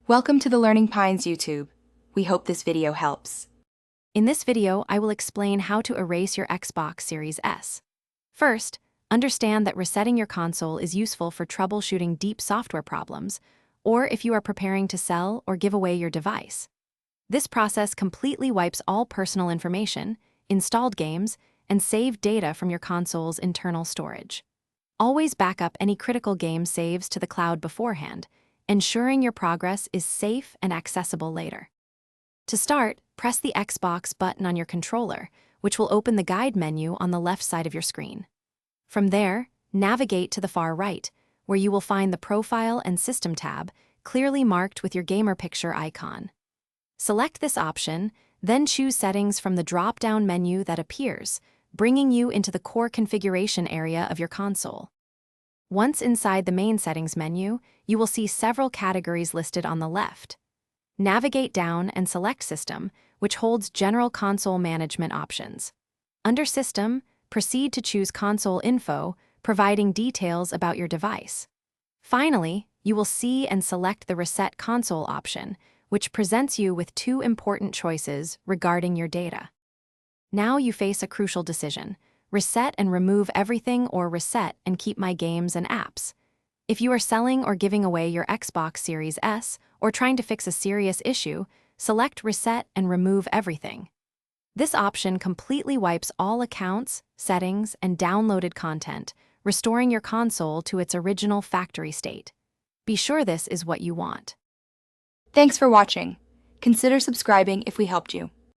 Welcome to the Learning Pines YouTube. We hope this video helps. In this video, I will explain how to erase your Xbox Series S. First, understand that resetting your console is useful for troubleshooting deep software problems, or if you are preparing to sell or give away your device. This process completely wipes all personal information, installed games, and saved data from your console's internal storage. Always back up any critical game saves to the cloud beforehand, ensuring your progress is safe and accessible later. To start, press the Xbox button on your controller, which will open the guide menu on the left side of your screen. From there, navigate to the far right, where you will find the Profile and System tab, clearly marked with your gamer picture icon. Select this option, then choose Settings from the drop-down menu that appears, bringing you into the core configuration area of your console. Once inside the main settings menu, you will see several categories listed on the left. Navigate down and select System, which holds general console management options. Under System, proceed to choose Console Info, providing details about your device. Finally, you will see and select the Reset Console option, which presents you with two important choices regarding your data. Now you face a crucial decision: reset and remove everything, or reset and keep my games and apps. If you are selling or giving away your Xbox Series S or trying to fix a serious issue, select Reset and Remove Everything. This option completely wipes all accounts, settings, and downloaded content, restoring your console to its original factory state. Be sure this is what you want. Thanks for watching. Consider subscribing if we helped you.